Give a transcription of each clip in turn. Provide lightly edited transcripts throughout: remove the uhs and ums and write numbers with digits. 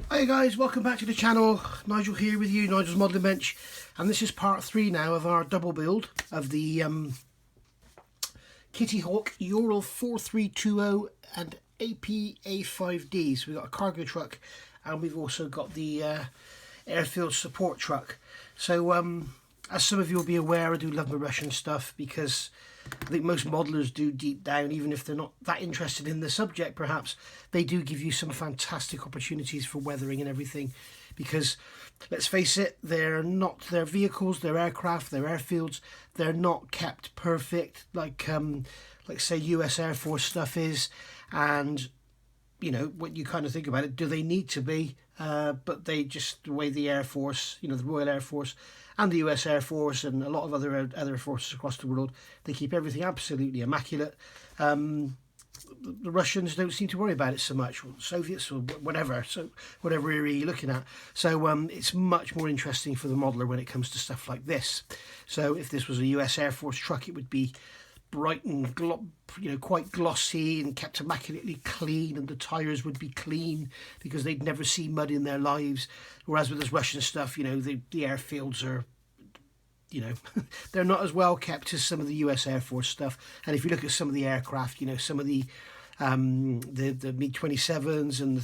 Hey guys, welcome back to the channel. Nigel here with you, Nigel's Modelling Bench, and this is part 3 now of our double build of the Kitty Hawk Ural 4320 and APA5D. So we've got a cargo truck and we've also got the airfield support truck. So as some of you will be aware, I do love my Russian stuff because I think most modelers do deep down, even if they're not that interested in the subject perhaps, they do give you some fantastic opportunities for weathering and everything, because let's face it, they're not their vehicles, their aircraft, their airfields, they're not kept perfect like say US Air Force stuff is. And you know, when you kind of think about it, do they need to be? But they just, the way the Air Force, you know, the Royal Air Force and the US Air Force and a lot of other forces across the world, they keep everything absolutely immaculate. The Russians don't seem to worry about it so much, or the Soviets or whatever, so whatever area you're looking at. So it's much more interesting for the modeler when it comes to stuff like this. So if this was a US Air Force truck, it would be bright and quite glossy and kept immaculately clean, and the tires would be clean because they'd never see mud in their lives. Whereas with this Russian stuff, you know, the airfields are, you know, they're not as well kept as some of the US Air Force stuff. And if you look at some of the aircraft, you know, some of the MiG-27s and the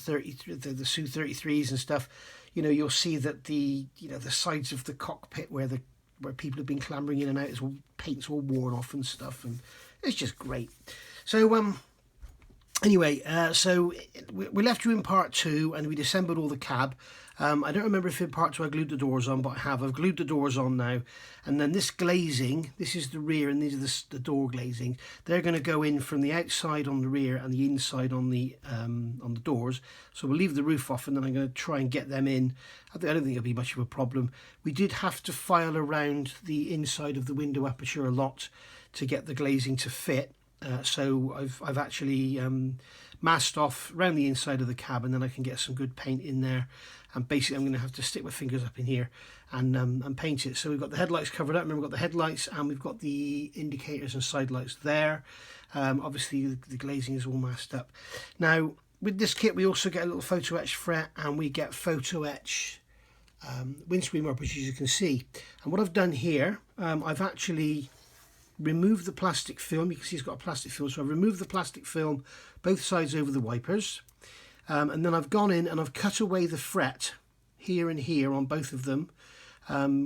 Su-33s and stuff, you know, you'll see that the sides of the cockpit where people have been clambering in and out, paint's all worn off and stuff, and it's just great. So anyway, so we left you in part 2 and we assembled all the cab. I don't remember if in part 2 I glued the doors on, but I've glued the doors on now. And then this glazing, this is the rear and these are the door glazing. They're going to go in from the outside on the rear and the inside on the doors. So we'll leave the roof off and then I'm going to try and get them in. I don't think it'll be much of a problem. We did have to file around the inside of the window aperture a lot to get the glazing to fit. So I've actually masked off around the inside of the cab, and then I can get some good paint in there. And basically I'm going to have to stick my fingers up in here and paint it. So we've got the headlights covered up. Remember, we've got the headlights and we've got the indicators and side lights there. Obviously the glazing is all masked up. Now with this kit we also get a little photo etch fret, and we get photo etch windscreen rubbers, as you can see. And what I've done here, I've actually removed the plastic film. You can see it's got a plastic film, so I've removed the plastic film both sides over the wipers, and then I've gone in and I've cut away the fret here and here on both of them,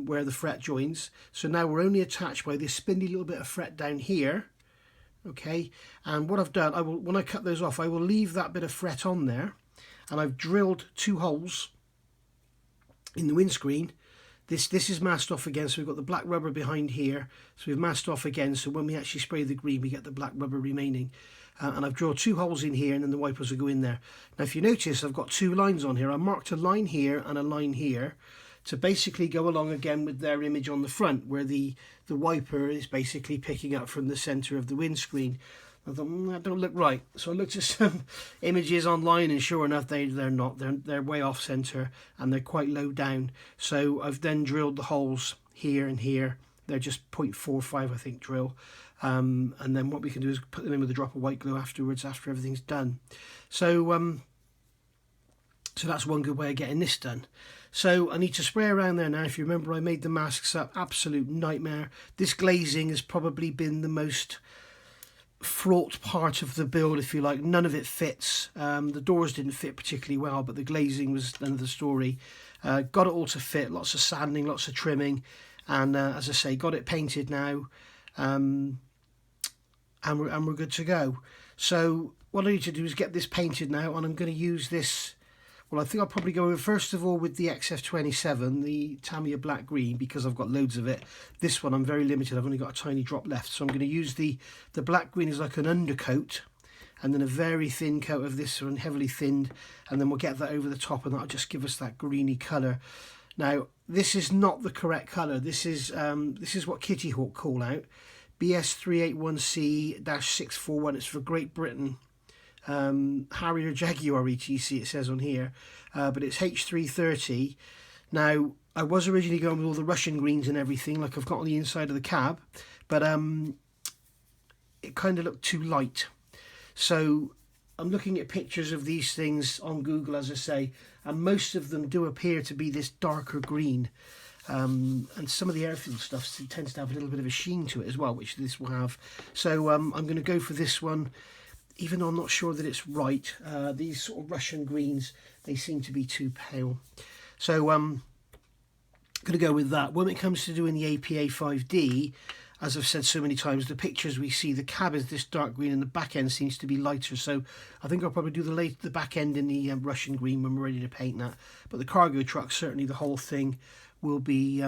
where the fret joins. So now we're only attached by this spindly little bit of fret down here. Okay, and what I've done, when I cut those off, I will leave that bit of fret on there, and I've drilled 2 holes in the windscreen. This is masked off again, so we've got the black rubber behind here, so we've masked off again, so when we actually spray the green we get the black rubber remaining. And I've drilled 2 holes in here, and then the wipers will go in there. Now if you notice, I've got 2 lines on here. I marked a line here and a line here to basically go along again with their image on the front, where the wiper is basically picking up from the centre of the windscreen. I thought, that don't look right. So I looked at some images online, and sure enough, they're not. They're way off centre and they're quite low down. So I've then drilled the holes here and here. They're just 0.45, I think, drill. And then what we can do is put them in with a drop of white glue afterwards, after everything's done. So so that's one good way of getting this done. So I need to spray around there now. If you remember, I made the masks up, absolute nightmare. This glazing has probably been the most fraught part of the build, if you like. None of it fits. The doors didn't fit particularly well, but the glazing was another story. Got it all to fit, lots of sanding, lots of trimming, and as I say, got it painted now, and we're good to go. So what I need to do is get this painted now, and I'm going to use this. Well, I think I'll probably go first of all with the XF27, the Tamiya black green, because I've got loads of it. This one I'm very limited, I've only got a tiny drop left, so I'm going to use the black green as like an undercoat, and then a very thin coat of this one, heavily thinned, and then we'll get that over the top, and that'll just give us that greeny colour. Now this is not the correct colour. This is what Kitty Hawk call out, BS381C-641. It's for Great Britain. Harrier Jaguar etc, it says on here, but it's H330. Now I was originally going with all the Russian greens and everything like I've got on the inside of the cab, but it kind of looked too light, so I'm looking at pictures of these things on Google, as I say, and most of them do appear to be this darker green. And some of the airfield stuff tends to have a little bit of a sheen to it as well, which this will have. So I'm going to go for this one, even though I'm not sure that it's right. These sort of Russian greens, they seem to be too pale. So I'm going to go with that. When it comes to doing the APA 5D, as I've said so many times, the pictures we see, the cab is this dark green and the back end seems to be lighter. So I think I'll probably do the back end in the Russian green when we're ready to paint that. But the cargo truck, certainly the whole thing will be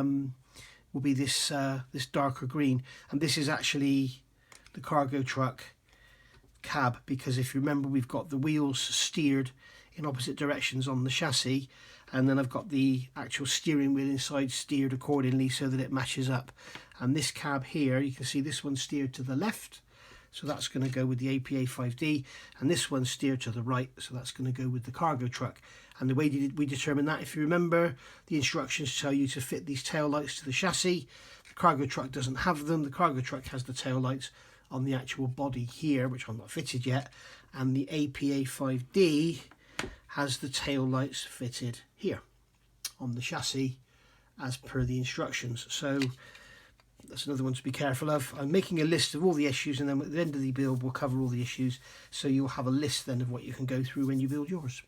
this this darker green. And this is actually the cargo truck cab, because if you remember, we've got the wheels steered in opposite directions on the chassis, and then I've got the actual steering wheel inside steered accordingly so that it matches up. And this cab here, you can see this one's steered to the left, so that's going to go with the APA 5D, and this one's steered to the right, so that's going to go with the cargo truck. And the way we determine that, if you remember, the instructions tell you to fit these tail lights to the chassis. The cargo truck doesn't have them. The cargo truck has the tail lights on the actual body here, which I'm not fitted yet, and the APA 5D has the tail lights fitted here on the chassis as per the instructions. So that's another one to be careful of. I'm making a list of all the issues, and then at the end of the build we'll cover all the issues, so you'll have a list then of what you can go through when you build yours.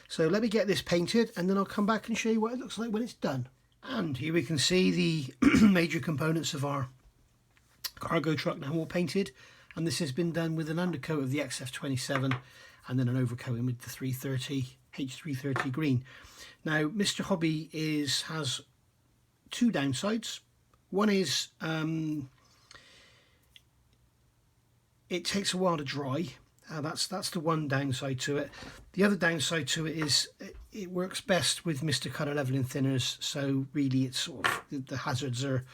So let me get this painted, and then I'll come back and show you what it looks like when it's done. And here we can see the major components of our cargo truck now all painted, and this has been done with an undercoat of the XF27 and then an overcoating with the 330 H330 green. Now Mr. Hobby has two downsides. One is it takes a while to dry. That's the one downside to it. The other downside to it is it works best with Mr. Colour Leveling thinners, so really it's sort of the hazards are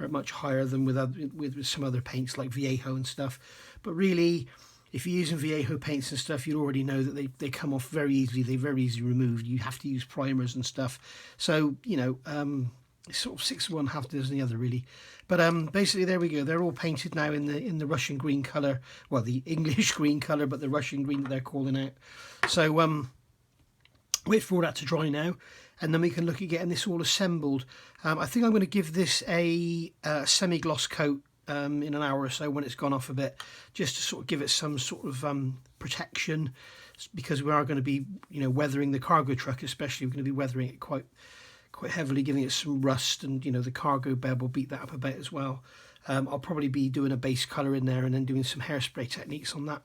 much higher than with some other paints like Viejo and stuff. But really, if you're using Viejo paints and stuff, you already know that they come off very easily. They're very easily removed. You have to use primers and stuff. So, you know, it's sort of 6 of one, half dozen the other, really. But basically, there we go. They're all painted now in the Russian green colour. Well, the English green colour, but the Russian green that they're calling out. So wait for all that to dry now, and then we can look at getting this all assembled. I think I'm going to give this a semi-gloss coat in an hour or so when it's gone off a bit, just to sort of give it some sort of protection, because we are going to be, you know, weathering the cargo truck especially. We're going to be weathering it quite heavily, giving it some rust, and you know, the cargo bed will beat that up a bit as well. I'll probably be doing a base colour in there and then doing some hairspray techniques on that.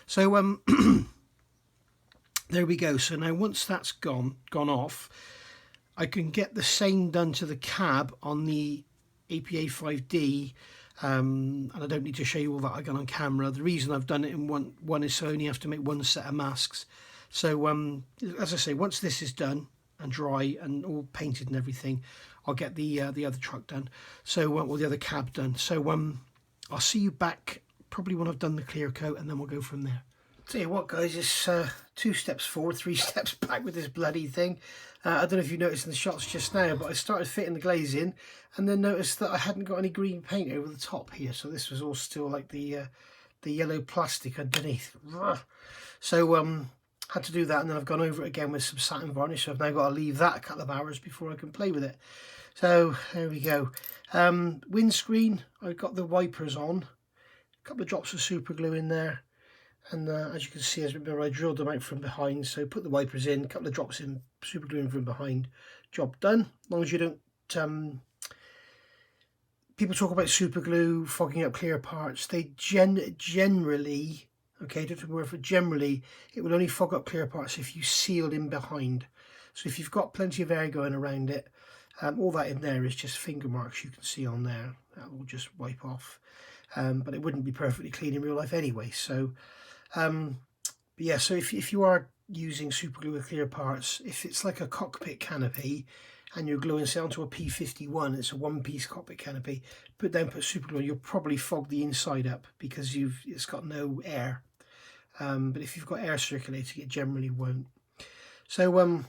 So there we go. So now once that's gone off, I can get the same done to the cab on the APA 5D, and I don't need to show you all that again on camera. The reason I've done it in one is so I only have to make one set of masks. So as I say, once this is done and dry and all painted and everything, I'll get the other truck done, so or the other cab done. So I'll see you back probably when I've done the clear coat, and then we'll go from there. Tell you what, guys, it's 2 steps forward, 3 steps back with this bloody thing. I don't know if you noticed in the shots just now, but I started fitting the glazing and then noticed that I hadn't got any green paint over the top here, so this was all still like the yellow plastic underneath. So had to do that, and then I've gone over it again with some satin varnish, so I've now got to leave that a couple of hours before I can play with it. So there we go. Windscreen, I've got the wipers on, a couple of drops of super glue in there, and as you can see, as I drilled them out from behind, so put the wipers in, a couple of drops in super glue in from behind, job done. As long as you don't people talk about super glue fogging up clear parts. They generally, okay, don't worry for generally, it will only fog up clear parts if you seal in behind. So if you've got plenty of air going around it, all that in there is just finger marks you can see on there. That will just wipe off, but it wouldn't be perfectly clean in real life anyway. So but yeah, so if you are using super glue with clear parts, if it's like a cockpit canopy and you're gluing, say, onto a P51, it's a one-piece cockpit canopy, put super glue, you'll probably fog the inside up because it's got no air. But if you've got air circulating, it generally won't. So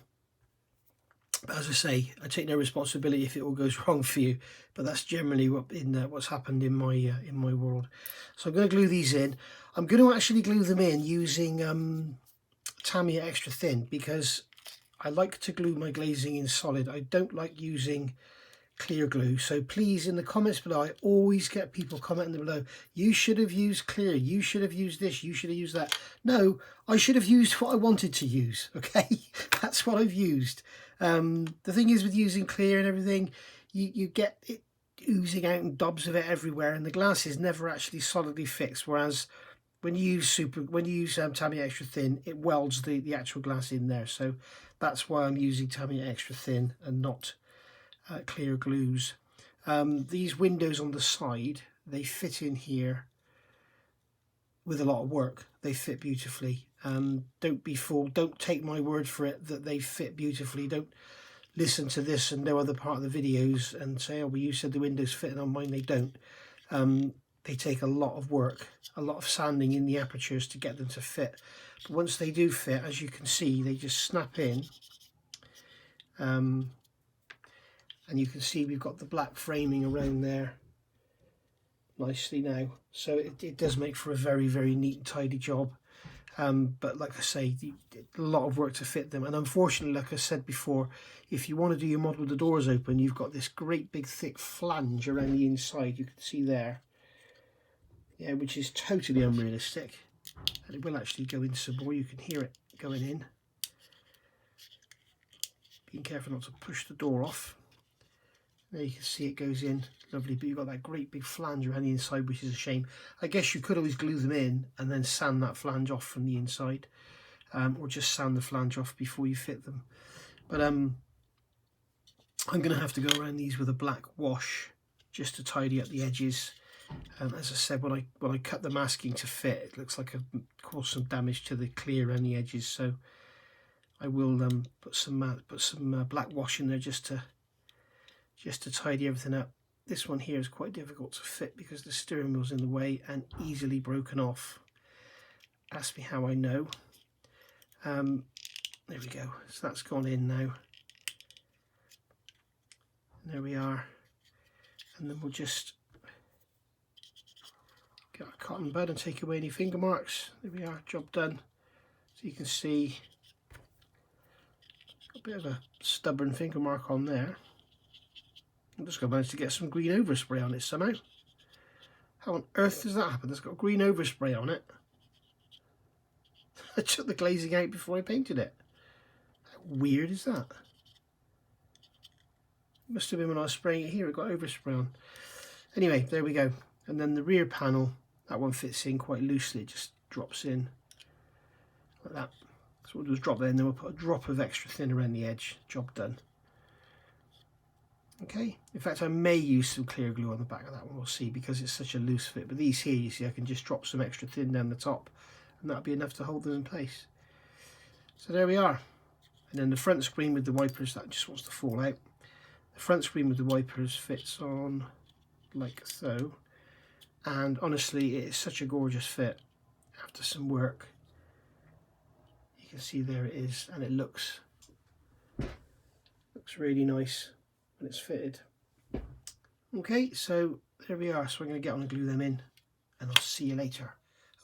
But as I say, I take no responsibility if it all goes wrong for you. But that's generally what's happened in my world. So I'm going to glue these in. I'm going to actually glue them in using Tamiya Extra Thin, because I like to glue my glazing in solid. I don't like using clear glue. So please, in the comments below, I always get people commenting below, you should have used clear, you should have used this, you should have used that. No, I should have used what I wanted to use. Okay, that's what I've used. The thing is, with using clear and everything, you get it oozing out and dobs of it everywhere, and the glass is never actually solidly fixed. Whereas when you use Tamiya Extra Thin, it welds the actual glass in there. So that's why I'm using Tamiya Extra Thin and not clear glues. These windows on the side, they fit in here with a lot of work. They fit beautifully. Don't be fooled. Don't take my word for it that they fit beautifully. Don't listen to this and no other part of the videos and say, oh well, you said the windows fit on mine. They don't. They take a lot of work, a lot of sanding in the apertures to get them to fit. But once they do fit, as you can see, they just snap in. And you can see we've got the black framing around there nicely now. So it does make for a very, very neat and tidy job. But like I say, a lot of work to fit them. And unfortunately, like I said before, if you want to do your model with the doors open, you've got this great big thick flange around the inside. You can see there. Yeah, which is totally unrealistic. And it will actually go in some more. You can hear it going in. Being careful not to push the door off. There you can see it goes in, lovely, but you've got that great big flange around the inside, which is a shame. I guess you could always glue them in and then sand that flange off from the inside, or just sand the flange off before you fit them. But I'm going to have to go around these with a black wash just to tidy up the edges. As I said, when I cut the masking to fit, it looks like I've caused some damage to the clear around the edges, so I will put some black wash in there just to tidy everything up. This one here is quite difficult to fit because the steering wheel's in the way and easily broken off. Ask me how I know. There we go. So that's gone in now. And there we are. And then we'll just get a cotton bud and take away any finger marks. There we are, job done. So you can see a bit of a stubborn finger mark on there. I'm just going to manage to get some green overspray on it somehow. How on earth does that happen? It's got green overspray on it. I took the glazing out before I painted it. How weird is that? Must have been when I was spraying it here, it got overspray on. Anyway, there we go. And then the rear panel, that one fits in quite loosely. It just drops in like that. So we'll just drop there and then we'll put a drop of extra thin around the edge. Job done. Okay, in fact I may use some clear glue on the back of that one, we'll see, because it's such a loose fit. But these here, you see, I can just drop some extra thin down the top and that'll be enough to hold them in place. So there we are. And then the front screen with the wipers, that just wants to fall out. The front screen with the wipers fits on like so, and honestly it is such a gorgeous fit after some work. You can see there it is, and it looks really nice when it's fitted. Okay, so there we are. So I'm going to get on and glue them in, and I'll see you later.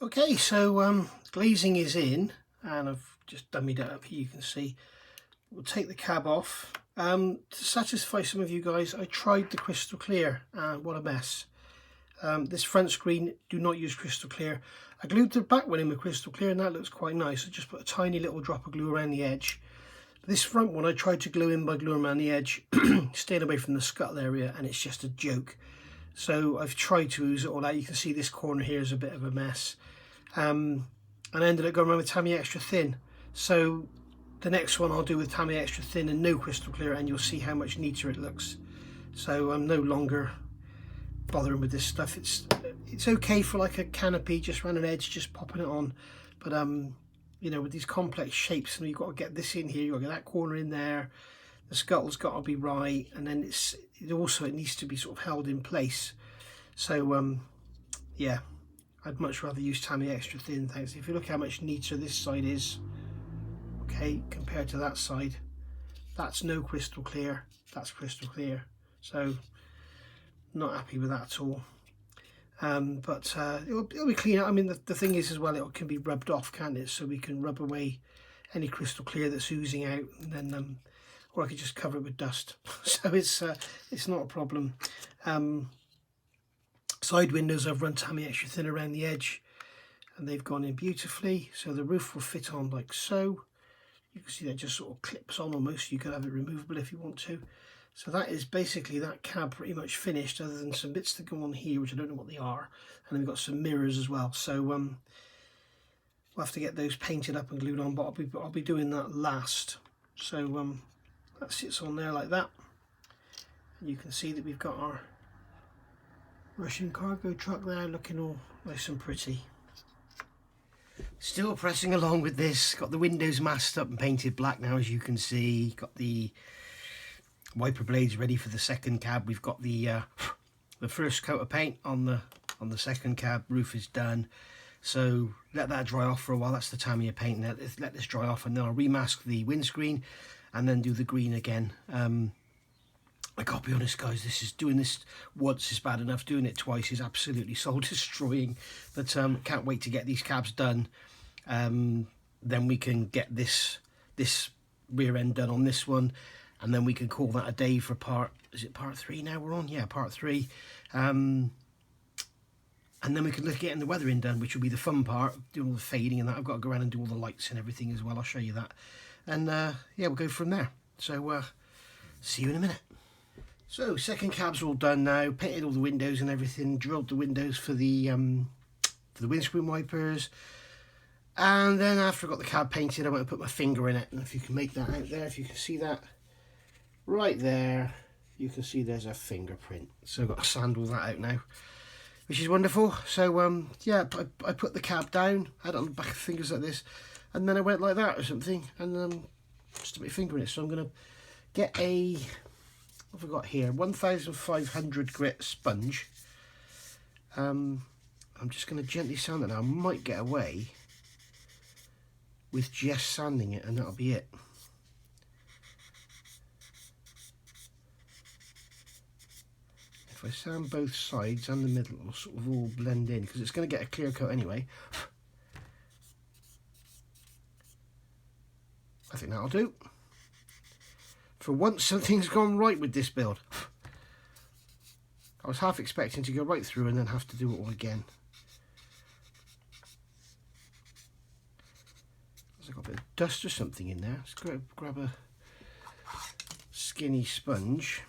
Okay, so glazing is in, and I've just dummied it up here. You can see. We'll take the cab off. To satisfy some of you guys, I tried the crystal clear, and what a mess. This front screen, do not use crystal clear. I glued the back one in with crystal clear, and that looks quite nice. I just put a tiny little drop of glue around the edge. This front one I tried to glue in by gluing around the edge, staying away from the scuttle area, and it's just a joke. So I've tried to ooze it all out. You can see this corner here is a bit of a mess. And I ended up going around with Tamiya Extra Thin. So the next one I'll do with Tamiya Extra Thin and no crystal clear, and you'll see how much neater it looks. So I'm no longer bothering with this stuff. It's okay for like a canopy, just around an edge, just popping it on. But you know, with these complex shapes, and you've got to get this in here, you've got to get that corner in there, the scuttle's got to be right, and then it needs to be sort of held in place. So yeah, I'd much rather use Tamiya Extra Thin, thanks. If you look how much neater this side is, okay, compared to that side, That's no crystal clear, that's crystal clear. So not happy with that at all. But it'll be clean. I mean, the thing is as well, it can be rubbed off, can't it? So we can rub away any crystal clear that's oozing out, and then or I could just cover it with dust. So it's not a problem. Side windows, I've run Tamiya extra thin around the edge, and they've gone in beautifully. So the roof will fit on like so. You can see that just sort of clips on almost. You could have it removable if you want to. So that is basically that cab pretty much finished, other than some bits that go on here, which I don't know what they are. And then we've got some mirrors as well. So we'll have to get those painted up and glued on, but I'll be doing that last. So that sits on there like that. And you can see that we've got our Russian cargo truck there, looking all nice and pretty. Still pressing along with this. Got the windows masked up and painted black now, as you can see. Got the wiper blades ready for the second cab. We've got the first coat of paint on the second cab. Roof is done, so let that dry off for a while. That's the Tamiya paint. Let this dry off, and then I'll remask the windscreen and then do the green again. I gotta be honest, guys, doing this once is bad enough. Doing it twice is absolutely soul destroying. But can't wait to get these cabs done. Then we can get this rear end done on this one, and then we can call that a day for is it part 3 now we're on? Yeah, part 3. And then we can look at getting the weathering done, which will be the fun part, doing all the fading and that. I've got to go around and do all the lights and everything as well. I'll show you that. And yeah, we'll go from there. So see you in a minute. So second cab's all done now, painted all the windows and everything, drilled the windows for the windscreen wipers. And then after I got the cab painted, I went and put my finger in it. And if you can make that out there, if you can see that, right there, you can see there's a fingerprint. So I've got to sand all that out now, which is wonderful. So yeah, I put the cab down, I had it on the back of the fingers like this, and then I went like that or something, and just put my finger in it. So I'm going to get a, what have I got here, 1500 grit sponge. I'm just going to gently sand it now. I might get away with just sanding it, and that'll be it. If I sand both sides and the middle, it'll sort of all blend in, because it's going to get a clear coat anyway. I think that'll do. For once, something's gone right with this build. I was half expecting to go right through and then have to do it all again. There's got a bit of dust or something in there. Let's go grab a skinny sponge.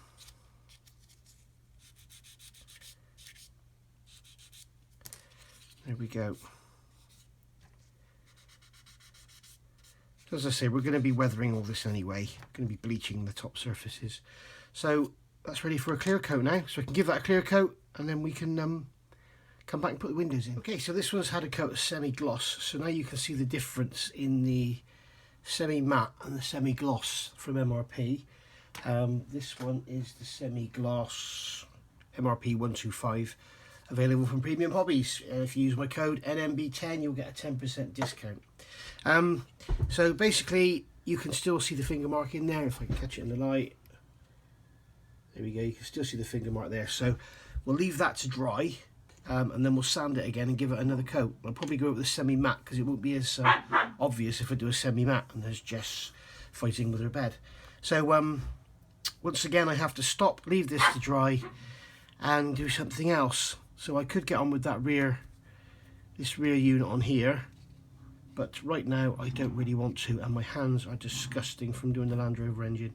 There we go. As I say, we're going to be weathering all this anyway. Going to be bleaching the top surfaces. So that's ready for a clear coat now. So I can give that a clear coat, and then we can come back and put the windows in. Okay, so this one's had a coat of semi-gloss. So now you can see the difference in the semi-matte and the semi-gloss from MRP. This one is the semi-gloss MRP 125. Available from Premium Hobbies. If you use my code NMB10, you'll get a 10% discount. So basically, you can still see the finger mark in there. If I can catch it in the light, there we go. You can still see the finger mark there. So we'll leave that to dry, and then we'll sand it again and give it another coat. I'll probably go with the semi-matte, because it won't be as obvious if I do a semi-matte and there's Jess fighting with her bed. So once again, I have to stop, leave this to dry, and do something else. So I could get on with that this rear unit on here, but right now I don't really want to, and my hands are disgusting from doing the Land Rover engine.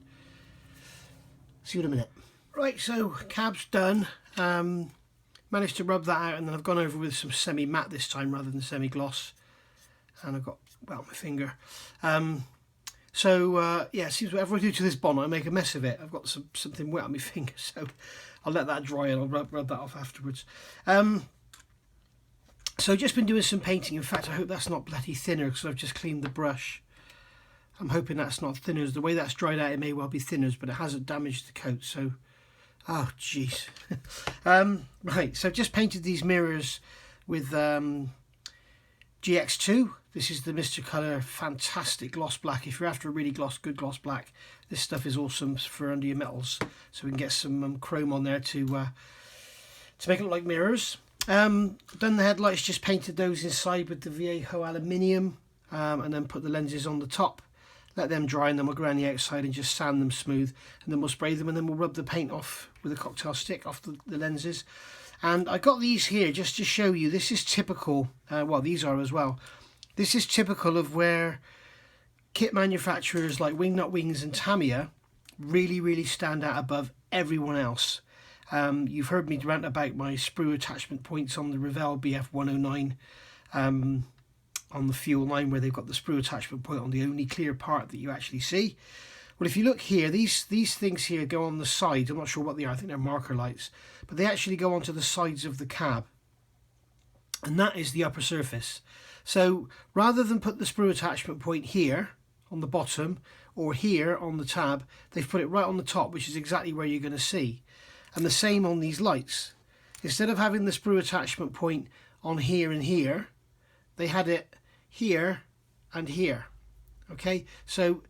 See you in a minute. Right, so cab's done. Managed to rub that out, and then I've gone over with some semi-matte this time rather than semi-gloss, and I've got well my finger. So yeah, it seems whatever I do to this bonnet, I make a mess of it. I've got something wet on my finger, so I'll let that dry and I'll rub that off afterwards. So just been doing some painting. In fact, I hope that's not bloody thinner, because I've just cleaned the brush. I'm hoping that's not thinners. The way that's dried out, it may well be thinners, but it hasn't damaged the coat. So, oh jeez. Right, so I've just painted these mirrors with GX2. This is the Mr. Colour Fantastic Gloss Black. If you're after a really good gloss black, this stuff is awesome for under your metals. So we can get some chrome on there to make it look like mirrors. Done the headlights, just painted those inside with the Viejo aluminium, and then put the lenses on the top. Let them dry, and then we'll go around the outside and just sand them smooth, and then we'll spray them, and then we'll rub the paint off with a cocktail stick off the lenses. And I got these here just to show you. This is typical, well, these are as well. This is typical of where kit manufacturers like Wingnut Wings and Tamiya really stand out above everyone else. You've heard me rant about my sprue attachment points on the Revell BF109 on the fuel line, where they've got the sprue attachment point on the only clear part that you actually see. Well, if you look here, these things here go on the side. I'm not sure what they are. I think they're marker lights, but they actually go onto the sides of the cab, and that is the upper surface. So rather than put the sprue attachment point here on the bottom or here on the tab, they've put it right on the top, which is exactly where you're going to see. And the same on these lights. Instead of having the sprue attachment point on here and here, they had it here and here. Okay, so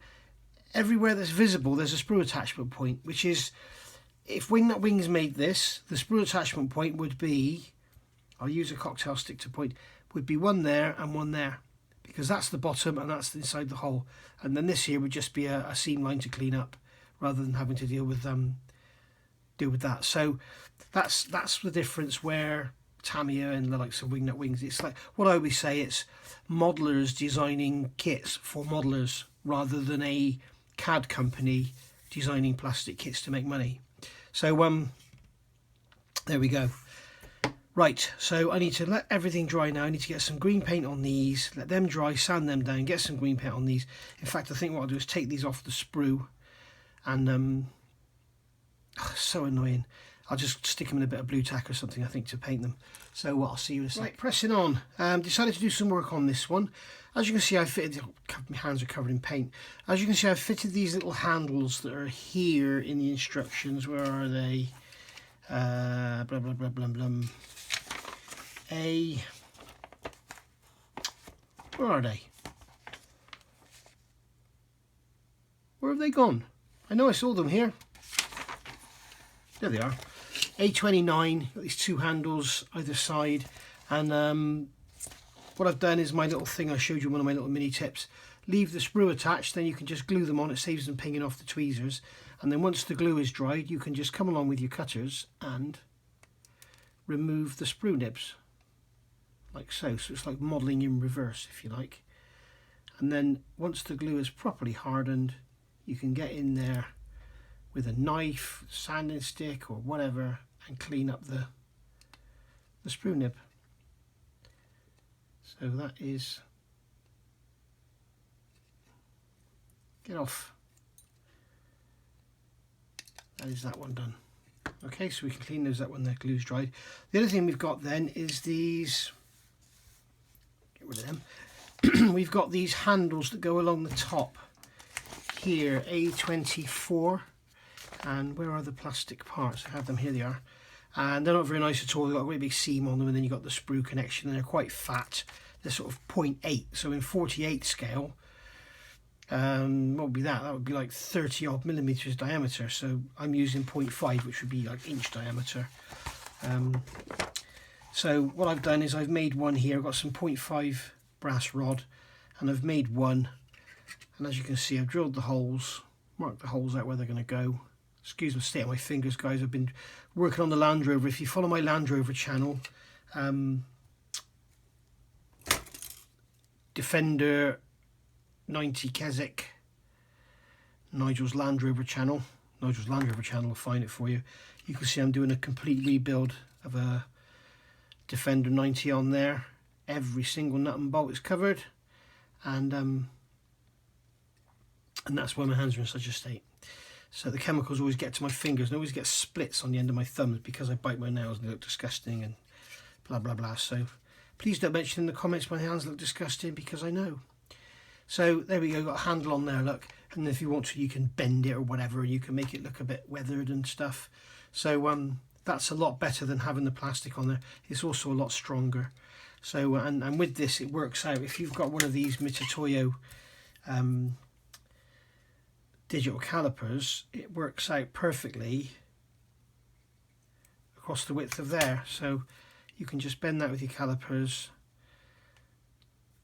everywhere that's visible there's a sprue attachment point, which is, if Wingnut Wings made this, the sprue attachment point would be, I'll use a cocktail stick to point, would be one there and one there, because that's the bottom and that's inside the hole. And then this here would just be a seam line to clean up, rather than having to deal with that. So that's the difference where Tamiya and the likes of Wingnut Wings, it's like what I always say, it's modelers designing kits for modelers rather than a CAD company designing plastic kits to make money. So there we go. Right, so I need to let everything dry now. I need to get some green paint on these, let them dry, sand them down, get some green paint on these. In fact, I think what I'll do is take these off the sprue, and so annoying. I'll just stick them in a bit of blue tack or something, I think, to paint them. So I'll see you in a sec. Right, pressing on. Decided to do some work on this one. As you can see, I fitted, my hands are covered in paint. As you can see, I've fitted these little handles that are here in the instructions. Where are they? Blah, blah, blah, blah, blah. Where are they? Where have they gone? I know I saw them here. There they are. A29, got these two handles either side, and what I've done is my little thing I showed you, one of my little mini tips. Leave the sprue attached, then you can just glue them on. It saves them pinging off the tweezers, and then once the glue is dried, you can just come along with your cutters and remove the sprue nibs, like so. So it's like modelling in reverse, if you like. And then once the glue is properly hardened, you can get in there with a knife, sanding stick or whatever, and clean up the sprue nib. So that is, get off. That is that one done. Okay, so we can clean those up when their glue's dried. The other thing we've got then is these, get rid of them. We've got these handles that go along the top here, A24. And where are the plastic parts? I have them, here they are. And they're not very nice at all. They've got a really big seam on them, and then you've got the sprue connection, and they're quite fat. They're sort of 0.8, so in 48 scale, what would be that? That would be like 30 odd millimeters diameter. So I'm using 0.5, which would be like inch diameter. So what I've done is I've made one here. I've got some 0.5 brass rod, and I've made one. And as you can see, I've drilled the holes, marked the holes out where they're going to go. Excuse me, state of my fingers, guys. I've been working on the Land Rover. If you follow my Land Rover channel, Defender 90 Keswick, Nigel's Land Rover channel. Nigel's Land Rover channel will find it for you. You can see I'm doing a complete rebuild of a Defender 90 on there. Every single nut and bolt is covered, and that's why my hands are in such a state. So the chemicals always get to my fingers, and I always get splits on the end of my thumbs because I bite my nails and they look disgusting and blah blah blah. So please don't mention in the comments my hands look disgusting, because I know. So there we go, got a handle on there, look, and if you want to you can bend it or whatever, and you can make it look a bit weathered and stuff. So that's a lot better than having the plastic on there. It's also a lot stronger. So and with this it works out, if you've got one of these Mitutoyo digital calipers, it works out perfectly across the width of there. So you can just bend that with your calipers,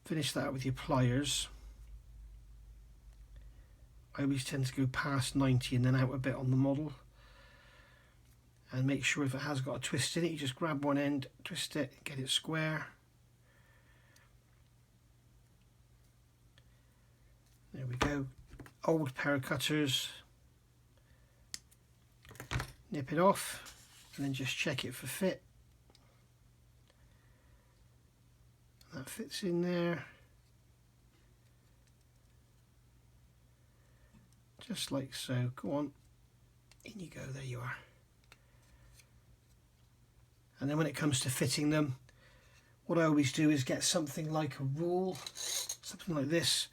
finish that with your pliers. I always tend to go past 90 and then out a bit on the model, and make sure if it has got a twist in it, you just grab one end, twist it, get it square. There we go. Old pair of cutters, nip it off and then just check it for fit. That fits in there, just like so. Go on, in you go, there you are. And then when it comes to fitting them, what I always do is get something like a rule, something like this,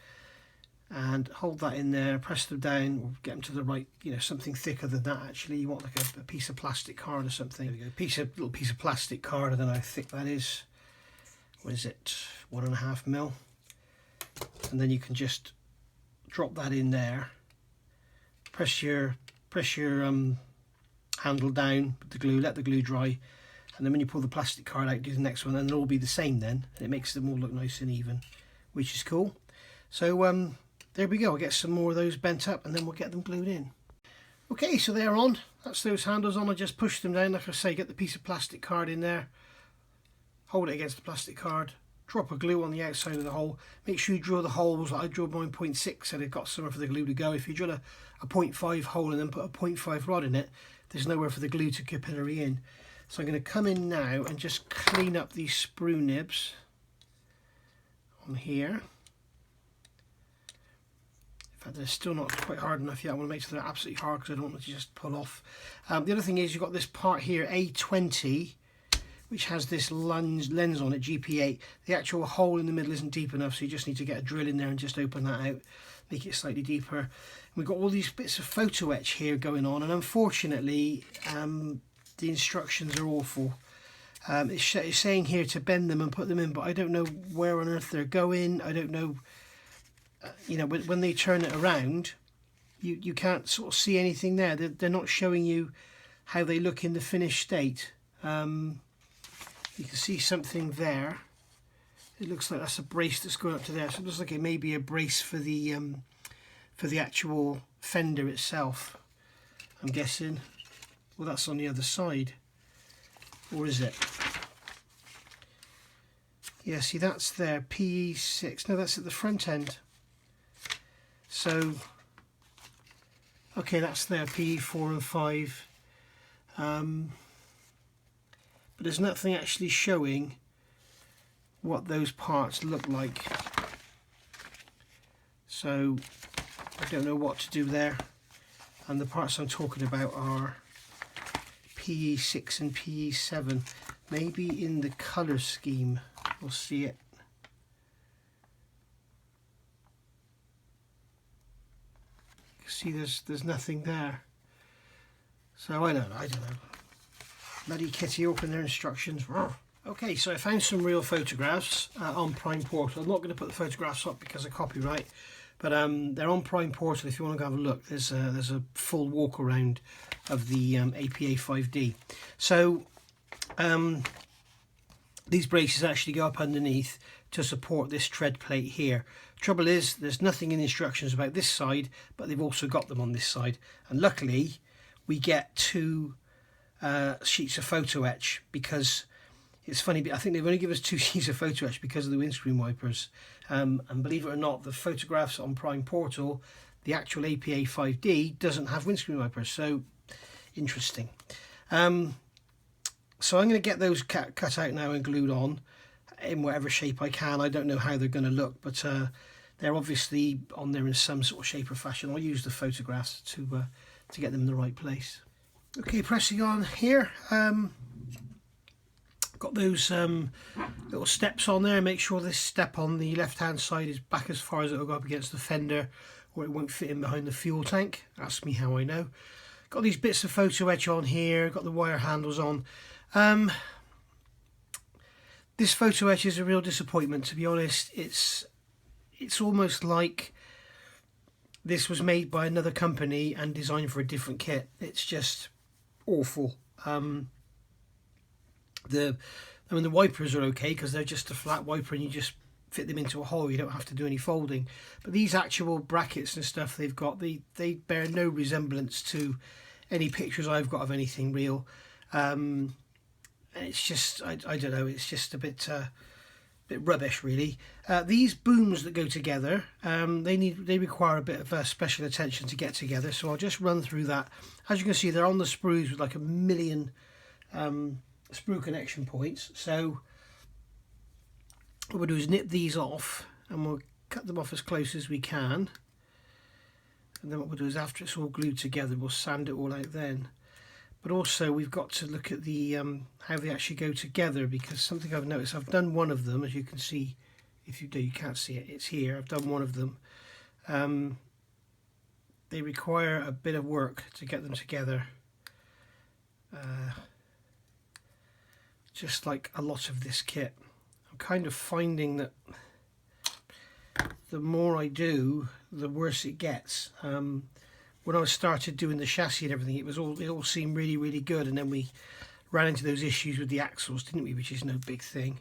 and hold that in there, press them down, or get them to the right, you know, something thicker than that actually. You want like a piece of plastic card or something. There we go, little piece of plastic card, I don't know how thick that is. What is it, 1.5 mil? And then you can just drop that in there, press your handle down with the glue, let the glue dry, and then when you pull the plastic card out, do the next one, and they'll all be the same then, and it makes them all look nice and even, which is cool. So there we go, I'll get some more of those bent up and then we'll get them glued in. Okay, so they're on, that's those handles on. I just push them down, like I say, get the piece of plastic card in there, hold it against the plastic card, drop a glue on the outside of the hole. Make sure you drill the holes, like I drilled mine 0.6 so they've got somewhere for the glue to go. If you drill a 0.5 hole and then put a 0.5 rod in it, there's nowhere for the glue to capillary in. So I'm going to come in now and just clean up these sprue nibs on here. In fact, they're still not quite hard enough yet. I want to make sure they're absolutely hard because I don't want them to just pull off. The other thing is you've got this part here, A20, which has this lens on it, GP8. The actual hole in the middle isn't deep enough, so you just need to get a drill in there and just open that out, make it slightly deeper. And we've got all these bits of photo etch here going on, and unfortunately the instructions are awful. It's saying here to bend them and put them in, but I don't know where on earth they're going. I don't know, you know, when they turn it around, you can't sort of see anything there. They're not showing you how they look in the finished state. You can see something there. It looks like that's a brace that's going up to there. So it looks like it may be a brace for the actual fender itself, I'm guessing. Well, that's on the other side, or is it? Yeah, see, that's there, PE6. No, that's at the front end. So, okay, that's there, PE4 and 5. But there's nothing actually showing what those parts look like. So, I don't know what to do there. And the parts I'm talking about are PE6 and PE7. Maybe in the colour scheme we'll see it. See, there's nothing there. So I don't know. Bloody kitty, open their instructions. Okay, so I found some real photographs on Prime Portal. I'm not going to put the photographs up because of copyright, but they're on Prime Portal if you want to go have a look. There's a full walk around of the APA 5D. So these braces actually go up underneath to support this tread plate here. Trouble is, there's nothing in the instructions about this side, but they've also got them on this side. And luckily, we get two sheets of photo etch, because it's funny, I think they've only given us 2 sheets of photo etch because of the windscreen wipers. And believe it or not, the photographs on Prime Portal, the actual APA 5D doesn't have windscreen wipers. So interesting. So I'm going to get those cut out now and glued on in whatever shape I can. I don't know how they're going to look, but they're obviously on there in some sort of shape or fashion. I'll use the photographs to get them in the right place. Okay, pressing on here. Got those little steps on there. Make sure this step on the left hand side is back as far as it will go up against the fender, or it won't fit in behind the fuel tank. Ask me how I know. Got these bits of photo etch on here. Got the wire handles on. This photo etch is a real disappointment, to be honest. It's almost like this was made by another company and designed for a different kit. It's just awful. The wipers are okay because they're just a flat wiper and you just fit them into a hole. You don't have to do any folding. But these actual brackets and stuff they've got, they bear no resemblance to any pictures I've got of anything real. And it's just, I don't know, it's just a bit rubbish, really. These booms that go together, they require a bit of special attention to get together. So I'll just run through that. As you can see, they're on the sprues with like 1 million sprue connection points. So what we'll do is nip these off and we'll cut them off as close as we can. And then what we'll do is, after it's all glued together, we'll sand it all out then. But also we've got to look at the how they actually go together, because something I've noticed, I've done one of them, as you can see. If you do, you can't see it, it's here. I've done one of them. They require a bit of work to get them together, just like a lot of this kit. I'm kind of finding that the more I do, the worse it gets. When I started doing the chassis and everything, it all seemed really, really good, and then we ran into those issues with the axles, didn't we? Which is no big thing,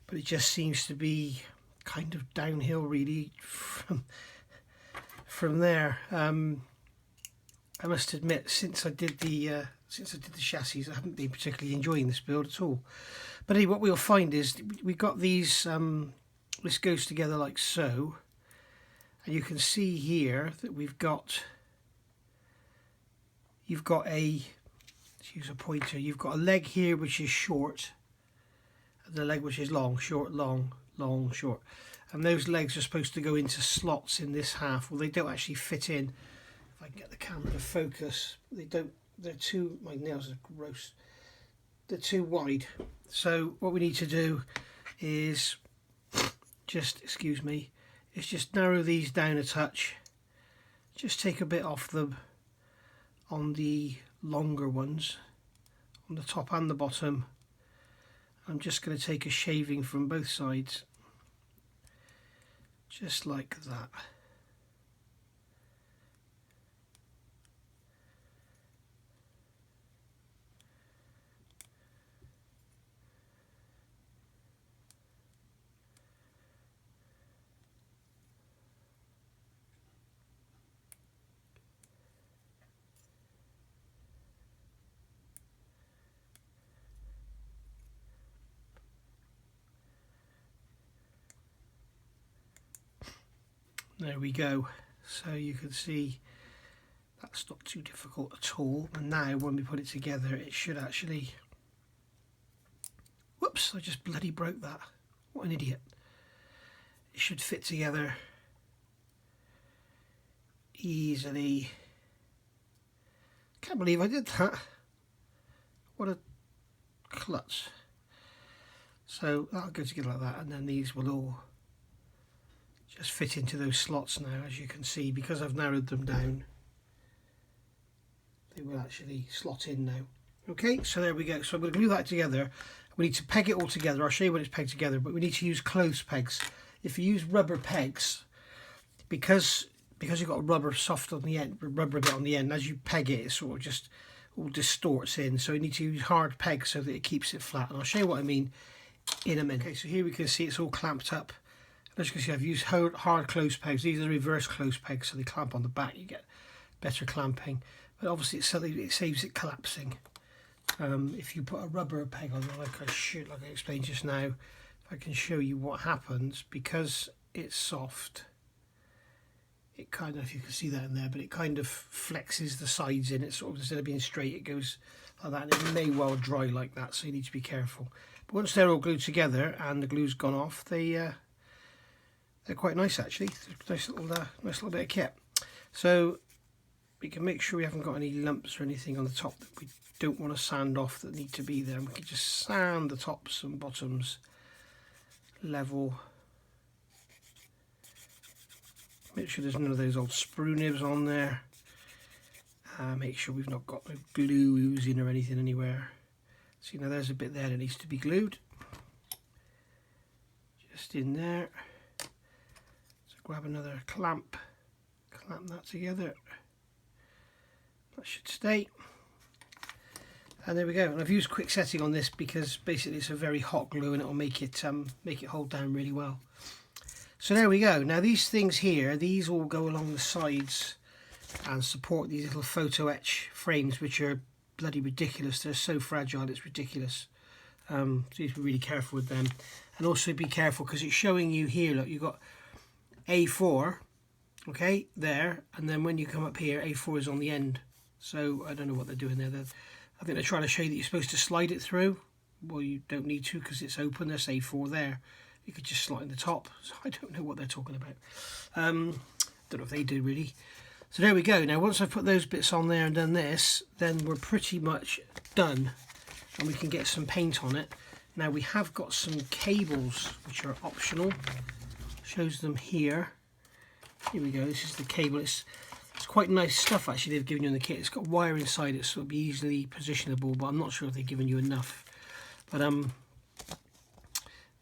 but it just seems to be kind of downhill, really, from there. I must admit, since I did the chassis, I haven't been particularly enjoying this build at all. But anyway, what we'll find is we've got these. This goes together like so, and you can see here that you've got a, let's use a pointer, you've got a leg here which is short, and the leg which is long, short, long, long, short. And those legs are supposed to go into slots in this half. Well, they don't actually fit in. If I can get the camera to focus, they don't, they're too, my nails are gross, they're too wide. So what we need to do is just, excuse me, is just narrow these down a touch. Just take a bit off them on the longer ones, on the top and the bottom. I'm just going to take a shaving from both sides, just like that. There we go. So you can see that's not too difficult at all. And now when we put it together, it should actually, whoops, I just bloody broke that. What an idiot. It should fit together easily. Can't believe I did that. What a klutz. So that'll go together like that, and then these will all just fit into those slots now, as you can see, because I've narrowed them down. They will actually slot in now. Okay, so there we go. So I'm going to glue that together. We need to peg it all together. I'll show you when it's pegged together, but we need to use clothes pegs. If you use rubber pegs, because you've got a rubber soft on the end, rubber bit on the end, as you peg it, it sort of just all distorts in. So you need to use hard pegs so that it keeps it flat. And I'll show you what I mean in a minute. Okay, so here we can see it's all clamped up. As you can see, I've used hard close pegs. These are the reverse close pegs, so they clamp on the back. You get better clamping, but obviously it saves it collapsing. If you put a rubber peg on, like I explained just now, if I can show you what happens, because it's soft, it kind of, if you can see that in there, but it kind of flexes the sides in. It sort of, instead of being straight, it goes like that, and it may well dry like that, so you need to be careful. But once they're all glued together and the glue's gone off, they're quite nice actually. Nice little bit of kit. So we can make sure we haven't got any lumps or anything on the top that we don't want to sand off that need to be there. We can just sand the tops and bottoms level. Make sure there's none of those old sprue nibs on there. Make sure we've not got no glue oozing or anything anywhere. So now there's a bit there that needs to be glued. just in there. So grab another clamp that together. That should stay. And there we go. And I've used quick setting on this because basically it's a very hot glue and it'll make it hold down really well. So there we go. Now these things here, these all go along the sides and support these little photo etch frames, which are bloody ridiculous. They're so fragile, it's ridiculous. So you have to be really careful with them. And also be careful because it's showing you here, look, you've got A4, okay, there, and then when you come up here, A4 is on the end. So I don't know what they're doing there. I think they're trying to show you that you're supposed to slide it through. Well, you don't need to because it's open. There's A4 there. You could just slide in the top. So I don't know what they're talking about. Don't know if they do really. So there we go. Now once I've put those bits on there and done this, then we're pretty much done. And we can get some paint on it. Now we have got some cables which are optional. Shows them here. Here we go. This is the cable. It's quite nice stuff actually they've given you in the kit. It's got wire inside it, so it'll be easily positionable, but I'm not sure if they've given you enough. But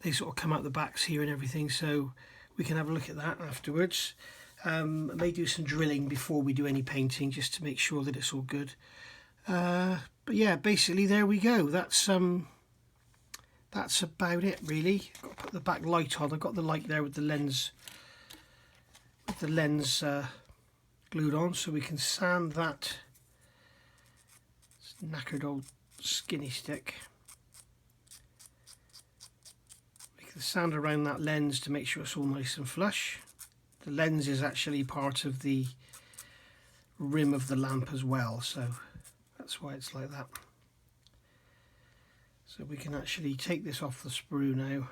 they sort of come out the backs here and everything, so we can have a look at that afterwards. I may do some drilling before we do any painting just to make sure that it's all good. But yeah, basically there we go. That's about it really. Got to put the back light on. I've got the light there with the lens glued on, so we can sand that knackered old skinny stick. Make the sand around that lens to make sure it's all nice and flush. The lens is actually part of the rim of the lamp as well, so that's why it's like that. So we can actually take this off the sprue now.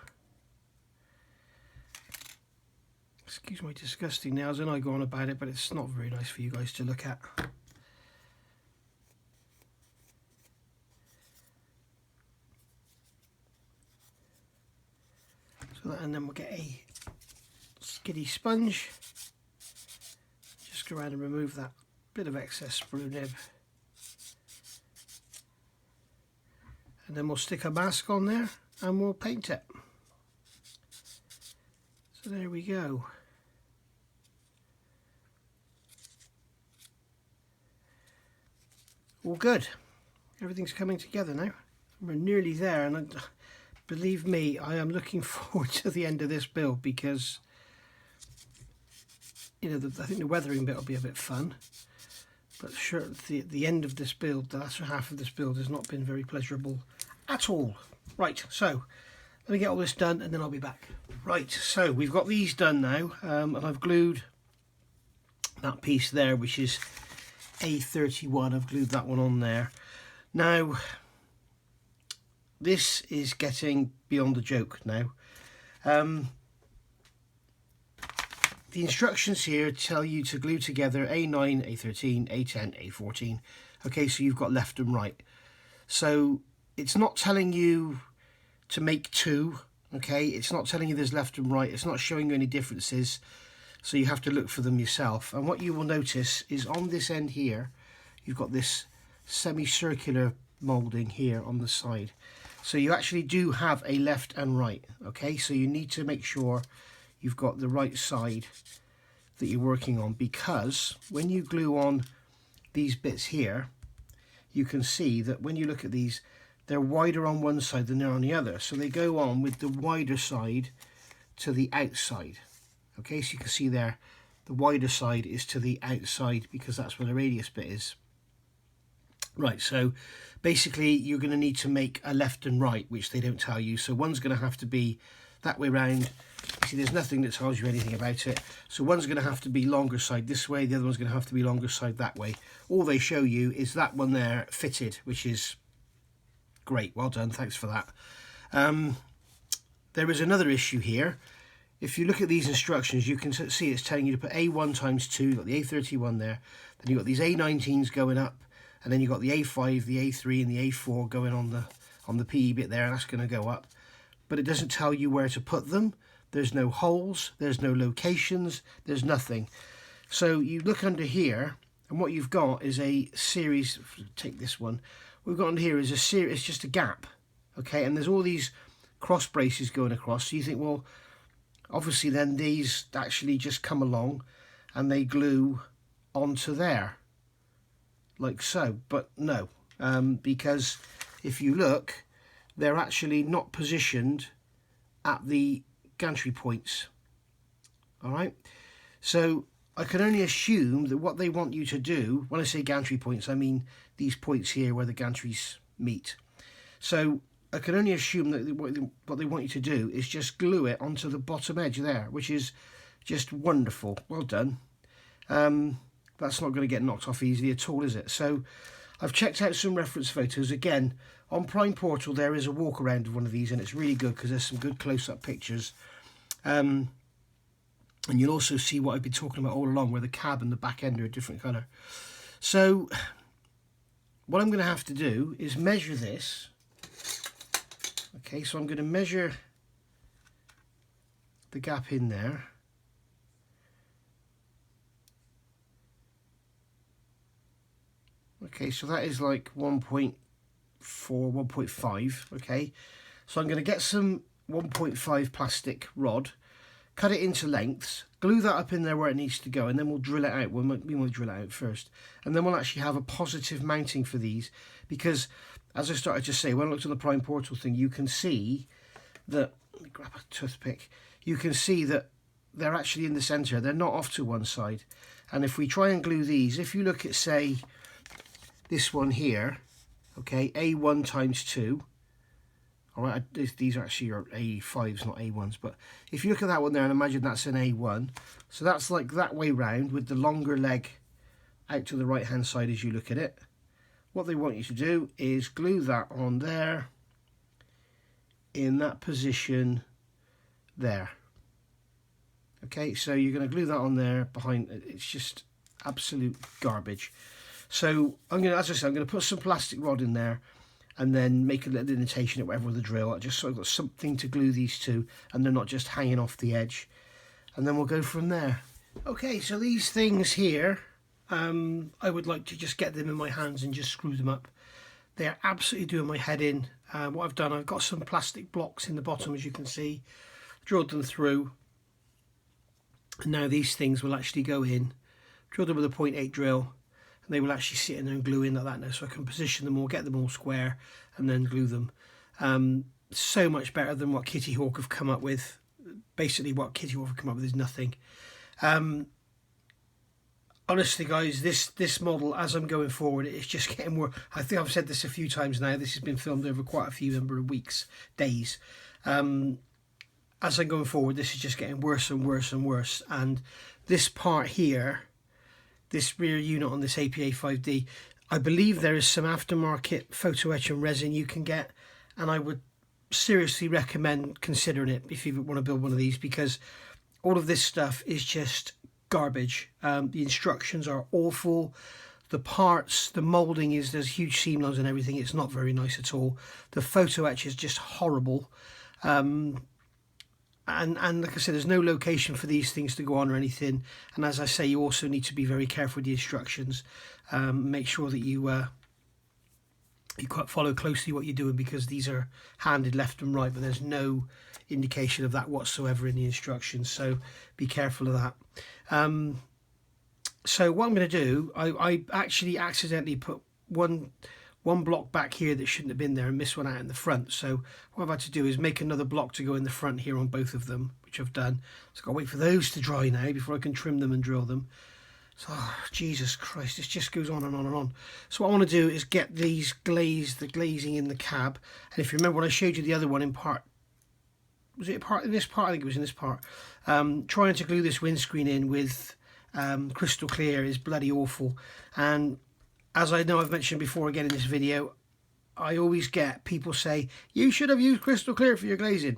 Excuse my disgusting nails, and I go on about it, but it's not very nice for you guys to look at. So that, and then we'll get a skiddy sponge. Just go around and remove that bit of excess sprue nib. And then we'll stick a mask on there and we'll paint it. So there we go. All good. Everything's coming together now. We're nearly there, and believe me, I am looking forward to the end of this build because, you know, I think the weathering bit will be a bit fun. But sure, the end of this build, the latter half of this build, has not been very pleasurable at all. Right, so let me get all this done and then I'll be back. Right, so we've got these done now, and I've glued that piece there, which is A31. I've glued that one on there. Now, this is getting beyond a joke now. The instructions here tell you to glue together A9, A13, A10, A14. Okay, so you've got left and right. So it's not telling you to make two. Okay, it's not telling you there's left and right. It's not showing you any differences. So you have to look for them yourself. And what you will notice is on this end here, you've got this semicircular moulding here on the side. So you actually do have a left and right. Okay, so you need to make sure you've got the right side that you're working on, because when you glue on these bits here, you can see that when you look at these, they're wider on one side than they're on the other. So they go on with the wider side to the outside. Okay, so you can see there, the wider side is to the outside because that's where the radius bit is. Right, so basically you're going to need to make a left and right, which they don't tell you. So one's going to have to be that way round. You see, there's nothing that tells you anything about it. So one's going to have to be longer side this way, the other one's going to have to be longer side that way. All they show you is that one there fitted, which is great. Well done, thanks for that. There is another issue here. If you look at these instructions, you can see it's telling you to put A1 times 2, you've got the A31 there, then you've got these A19s going up, and then you've got the A5, the A3 and the A4 going on the PE bit there, and that's going to go up. But it doesn't tell you where to put them. There's no holes, there's no locations, there's nothing. So you look under here, and what you've got is a series, take this one, what we've got under here is a series, it's just a gap, okay, and there's all these cross braces going across, so you think, well, Obviously then these actually just come along and they glue onto there, like so. But no, because if you look, they're actually not positioned at the gantry points. All right, so I can only assume that what they want you to do, when I say gantry points, I mean these points here where the gantries meet. So I can only assume that what they want you to do is just glue it onto the bottom edge there, which is just wonderful. Well done. That's not going to get knocked off easily at all, is it? So I've checked out some reference photos. Again, on Prime Portal there is a walk around of one of these, and it's really good because there's some good close-up pictures. And you'll also see what I've been talking about all along, where the cab and the back end are a different colour. So what I'm going to have to do is measure this. Okay, so I'm going to measure the gap in there. Okay, so that is like 1.4, 1.5. Okay, so I'm going to get some 1.5 plastic rod, cut it into lengths, glue that up in there where it needs to go, and then we'll drill it out. We want to drill it out first, and then we'll actually have a positive mounting for these, because as I started to say, when I looked at the Prime Portal thing, you can see that, let me grab a toothpick, you can see that they're actually in the centre, they're not off to one side. And if we try and glue these, if you look at, say, this one here, okay, A1 times 2, all right, these actually are A5s, not A1s, but if you look at that one there and imagine that's an A1, so that's like that way round with the longer leg out to the right hand side as you look at it. What they want you to do is glue that on there, in that position there. Okay, so you're going to glue that on there behind, it's just absolute garbage. So I'm going to, as I said, I'm going to put some plastic rod in there and then make a little indentation or whatever with the drill, just so I've got something to glue these to and they're not just hanging off the edge. And then we'll go from there. Okay, so these things here, I would like to just get them in my hands and just screw them up. They are absolutely doing my head in. What I've done, I've got some plastic blocks in the bottom, as you can see, drilled them through, and now these things will actually go in, drilled them with a 0.8 drill, and they will actually sit in there and glue in like that now, so I can position them all, get them all square, and then glue them. So much better than what Kitty Hawk have come up with. Basically what Kitty Hawk have come up with is nothing. Honestly guys, this model, as I'm going forward, it's just getting more. I think I've said this a few times now, this has been filmed over quite a few number of weeks, days. As I'm going forward, this is just getting worse and worse and worse. And this part here, this rear unit on this APA 5D, I believe there is some aftermarket photo etch and resin you can get, and I would seriously recommend considering it if you want to build one of these, because all of this stuff is just garbage. The instructions are awful, the parts, the moulding is, there's huge seam lines and everything, it's not very nice at all. The photo etch is just horrible. And like I said, there's no location for these things to go on or anything. And as I say, you also need to be very careful with the instructions. Make sure that you follow closely what you're doing, because these are handed left and right, but there's no indication of that whatsoever in the instructions. So be careful of that. So what I'm going to do, I actually accidentally put one block back here that shouldn't have been there and missed one out in the front. So what I've had to do is make another block to go in the front here on both of them, which I've done. So I've got to wait for those to dry now before I can trim them and drill them. So, oh, Jesus Christ, this just goes on and on and on. So what I want to do is get these the glazing in the cab. And if you remember when I showed you the other one in part, was it in this part? I think it was in this part. Trying to glue this windscreen in with crystal clear is bloody awful. And as I know I've mentioned before again in this video, I always get people say, you should have used crystal clear for your glazing.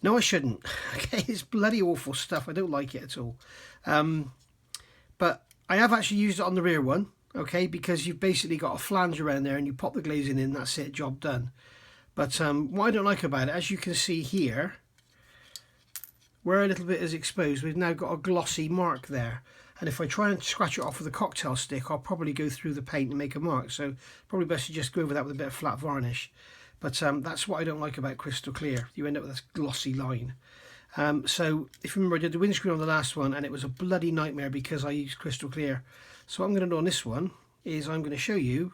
No, I shouldn't. Okay, it's bloody awful stuff. I don't like it at all. But I have actually used it on the rear one, okay, because you've basically got a flange around there and you pop the glazing in, that's it, job done. But what I don't like about it, as you can see here, where a little bit is exposed, we've now got a glossy mark there. And if I try and scratch it off with a cocktail stick, I'll probably go through the paint and make a mark. So probably best to just go over that with a bit of flat varnish. But that's what I don't like about crystal clear. You end up with this glossy line. So if you remember, I did the windscreen on the last one and it was a bloody nightmare because I used crystal clear. So what I'm going to do on this one is I'm going to show you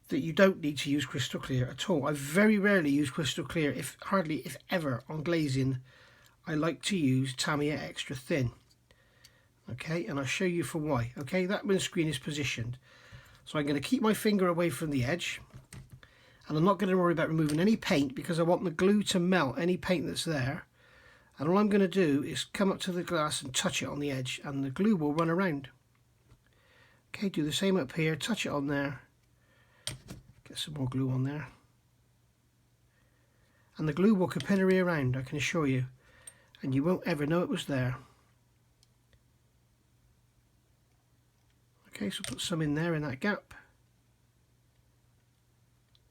that you don't need to use crystal clear at all. I very rarely use crystal clear, hardly if ever, on glazing. I like to use Tamiya extra thin. Okay, and I'll show you for why. Okay, that windscreen is positioned. So I'm going to keep my finger away from the edge, and I'm not going to worry about removing any paint because I want the glue to melt any paint that's there. And all I'm going to do is come up to the glass and touch it on the edge, and the glue will run around. Okay, do the same up here, touch it on there. Get some more glue on there. And the glue will capillary around, I can assure you. And you won't ever know it was there. Okay, so put some in there in that gap.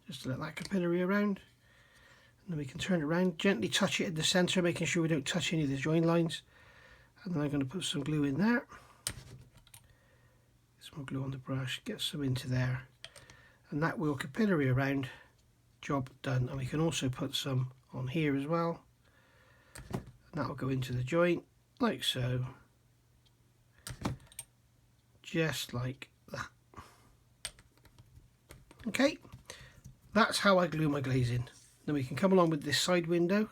Just to let that capillary around. And then we can turn it around, gently touch it in the centre, making sure we don't touch any of the join lines. And then I'm going to put some glue in there. Some more glue on the brush, get some into there. And that will capillary around, job done. And we can also put some on here as well. And that will go into the joint, like so. Just like that. Okay, that's how I glue my glazing. Then we can come along with this side window.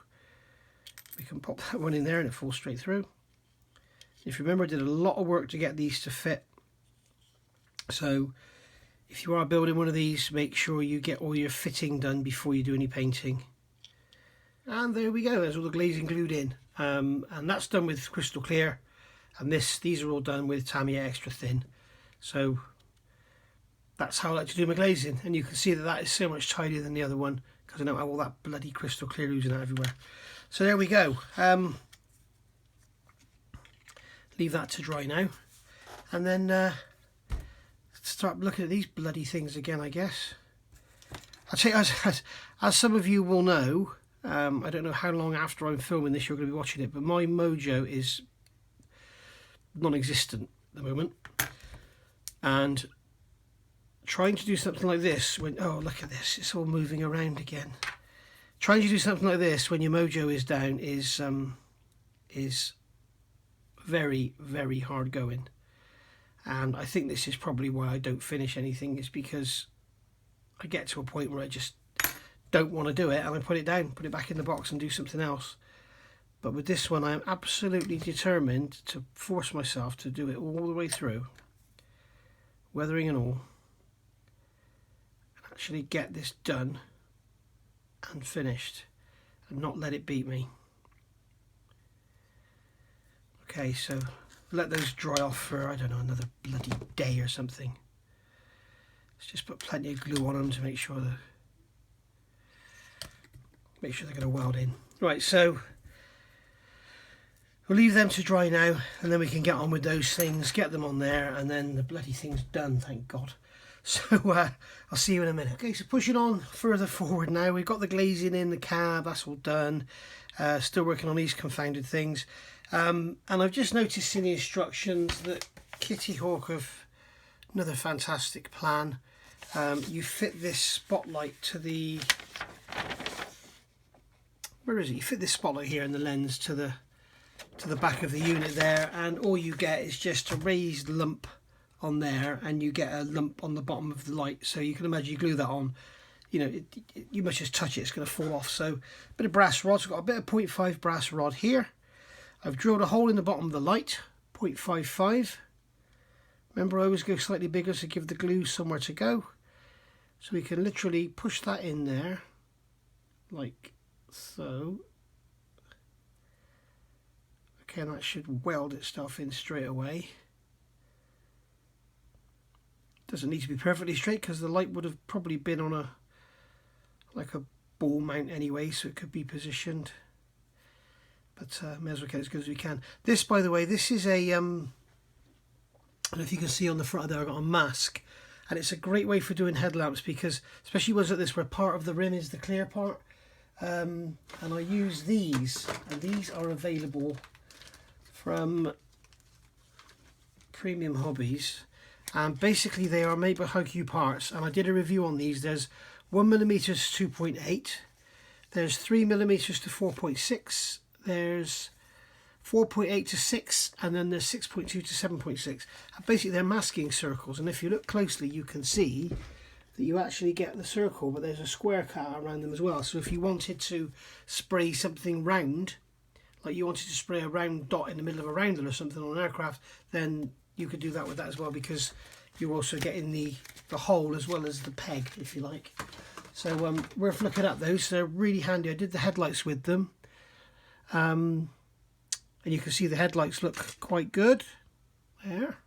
We can pop that one in there and it falls straight through. If you remember, I did a lot of work to get these to fit. So if you are building one of these, make sure you get all your fitting done before you do any painting. And there we go, there's all the glazing glued in. And that's done with crystal clear. And these are all done with Tamiya extra thin. So that's how I like to do my glazing. And you can see that that is so much tidier than the other one because I don't have all that bloody crystal clear oozing out everywhere. So there we go. Leave that to dry now. And then start looking at these bloody things again, I guess. I'll tell you, as some of you will know, I don't know how long after I'm filming this you're going to be watching it, but my mojo is non-existent at the moment, and trying to do something like this when, oh look at this, it's all moving around again. Trying to do something like this when your mojo is down is very, very hard going, and I think this is probably why I don't finish anything, is because I get to a point where I just don't want to do it and I put it down, put it back in the box and do something else. But with this one, I am absolutely determined to force myself to do it all the way through, weathering and all, and actually get this done and finished and not let it beat me. Okay, so let those dry off for, I don't know, another bloody day or something. Let's just put plenty of glue on them to make sure they're going to weld in. Right, so we'll leave them to dry now, and then we can get on with those things, get them on there, and then the bloody thing's done, thank God. So I'll see you in a minute. Okay, so pushing on further forward now. We've got the glazing in, the cab, that's all done. Still working on these confounded things. And I've just noticed in the instructions that Kitty Hawk have another fantastic plan. You fit this spotlight to the... Where is it? You fit this spotlight here in the lens to the back of the unit there, and all you get is just a raised lump on there, and you get a lump on the bottom of the light. So you can imagine you glue that on, you know, you must just touch it, it's going to fall off. So a bit of brass rod. So I've got a bit of 0.5 brass rod here. I've drilled a hole in the bottom of the light, 0.55. Remember, I always go slightly bigger to give the glue somewhere to go. So we can literally push that in there like so. Okay, and that should weld itself in straight away. Doesn't need to be perfectly straight because the light would have probably been on a ball mount anyway, so it could be positioned. But may as well get as good as we can. This, by the way, this is a I don't know if you can see on the front there, I've got a mask, and it's a great way for doing headlamps, because especially ones like this where part of the rim is the clear part. And I use these, and these are available from Premium Hobbies, and basically they are made by Hugh parts, and I did a review on these. There's 1mm to 2.8, there's 3mm to 4.6, there's 4.8 to 6, and then there's 6.2 to 7.6. And basically they're masking circles, and if you look closely you can see that you actually get the circle, but there's a square cut around them as well. So if you wanted to spray something round, like you wanted to spray a round dot in the middle of a roundel or something on an aircraft, then you could do that with that as well, because you're also getting the hole as well as the peg, if you like. So worth looking at those. They're really handy. I did the headlights with them, and you can see the headlights look quite good there.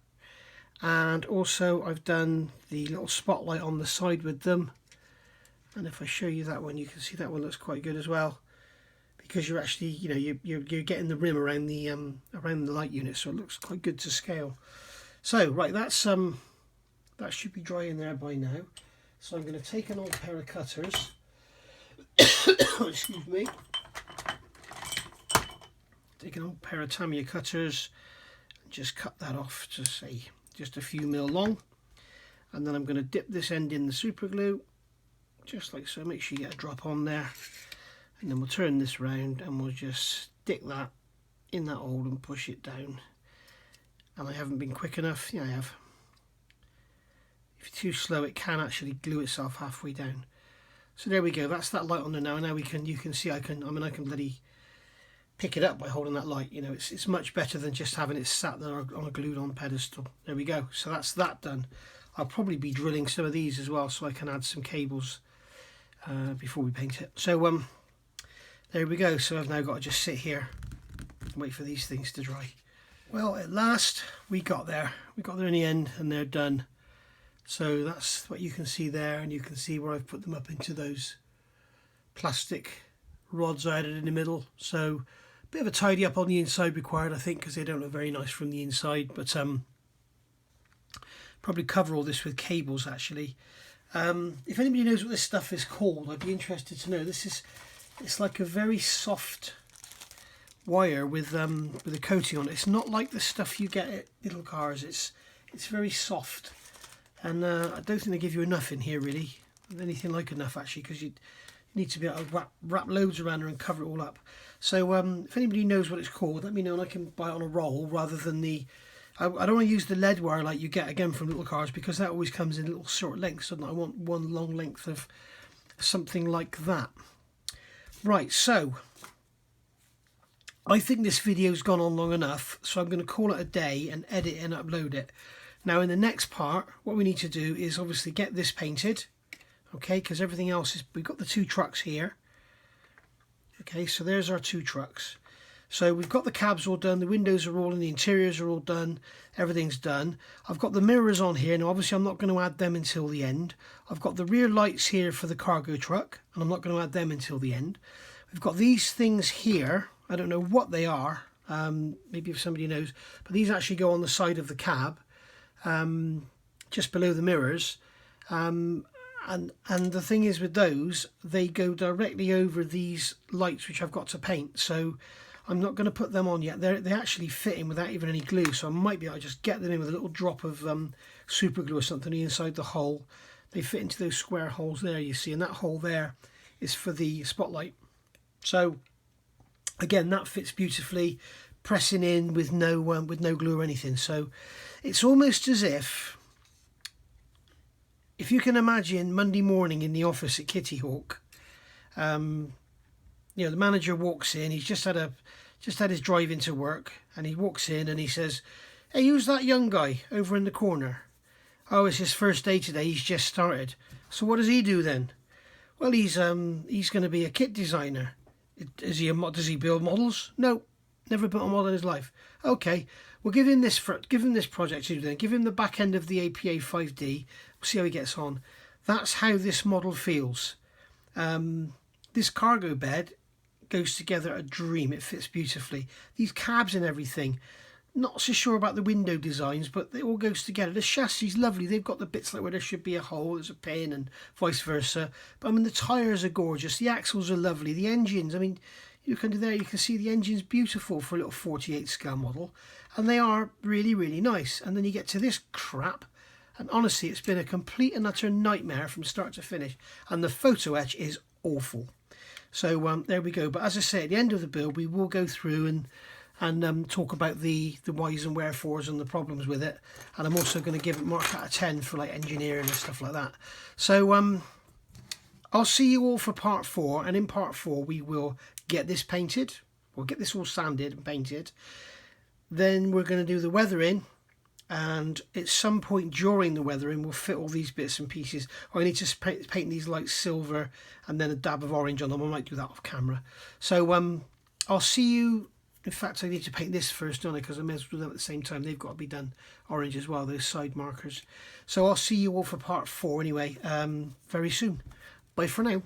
And also I've done the little spotlight on the side with them, and if I show you that one, you can see that one looks quite good as well, because you're actually, you know, you're getting the rim around the light unit, so it looks quite good to scale. So right, that's that should be dry in there by now. So I'm going to take an old pair of cutters. Excuse me. Take an old pair of Tamiya cutters and just cut that off to say just a few mil long, and then I'm going to dip this end in the super glue just like so. Make sure you get a drop on there, and then we'll turn this round and we'll just stick that in that hole and push it down. And I haven't been quick enough. Yeah, I have. If you're too slow, it can actually glue itself halfway down. So there we go. That's that light on there now. Now you can see I can bloody pick it up by holding that light. You know, it's much better than just having it sat there on a glued on pedestal. There we go. So that's that done. I'll probably be drilling some of these as well, so I can add some cables before we paint it. So there we go. So I've now got to just sit here and wait for these things to dry. Well, at last we got there. We got there in the end, and they're done. So that's what you can see there, and you can see where I've put them up into those plastic rods I added in the middle. So a bit of a tidy up on the inside required, I think, because they don't look very nice from the inside. But probably cover all this with cables actually. If anybody knows what this stuff is called, I'd be interested to know. It's like a very soft wire with a coating on it. It's not like the stuff you get at little cars. It's very soft, and I don't think they give you enough in here really, anything like enough actually, because you need to be able to wrap loads around her and cover it all up. So if anybody knows what it's called, let me know, and I can buy it on a roll rather than the I don't want to use the lead wire like you get again from little cars, because that always comes in little short lengths, doesn't it? I want one long length of something like that. Right, so I think this video's gone on long enough, so I'm going to call it a day and edit and upload it. Now in the next part, what we need to do is obviously get this painted, okay, because everything else is, we've got the two trucks here. Okay, so there's our two trucks. So we've got the cabs all done, the windows are all in, the interiors are all done, everything's done. I've got the mirrors on here. Now obviously I'm not going to add them until the end. I've got the rear lights here for the cargo truck, and I'm not going to add them until the end. We've got these things here. I don't know what they are, maybe if somebody knows, but these actually go on the side of the cab, just below the mirrors. And the thing is with those, they go directly over these lights which I've got to paint. So I'm not going to put them on yet. They actually fit in without even any glue, so I might be able to just get them in with a little drop of super glue or something inside the hole. They fit into those square holes there, you see, and that hole there is for the spotlight. So again, that fits beautifully, pressing in with no glue or anything. So it's almost as if you can imagine Monday morning in the office at Kitty Hawk. You know, the manager walks in. He's just had his drive into work, and he walks in and he says, "Hey, who's that young guy over in the corner?" "Oh, it's his first day today. He's just started." "So what does he do then?" "Well, he's going to be a kit designer." Does he build models?" "No, never built a model in his life." "Okay, we'll give him this project to do then. Give him the back end of the APA 5D. We'll see how he gets on." That's how this model feels. This cargo bed goes together a dream. It fits beautifully. These cabs and everything, not so sure about the window designs, but it all goes together. The chassis is lovely. They've got the bits like where there should be a hole, there's a pin, and vice versa. But I mean, the tyres are gorgeous. The axles are lovely. The engines, I mean, you can see the engine's beautiful for a little 48 scale model, and they are really, really nice. And then you get to this crap, and honestly, it's been a complete and utter nightmare from start to finish. And the photo etch is awful. So there we go. But as I say, at the end of the build, we will go through and talk about the whys and wherefores and the problems with it. And I'm also going to give it mark out of 10 for like engineering and stuff like that. So I'll see you all for part 4, and in part 4 we will get this painted. We'll get this all sanded and painted. Then we're going to do the weathering, and at some point during the weathering we'll fit all these bits and pieces. I need to paint these like silver and then a dab of orange on them. I might do that off camera. So I'll see you. In fact, I need to paint this first, don't I? Because I may as well do them at the same time. They've got to be done orange as well, those side markers. So I'll see you all for part 4 anyway, very soon. Bye for now.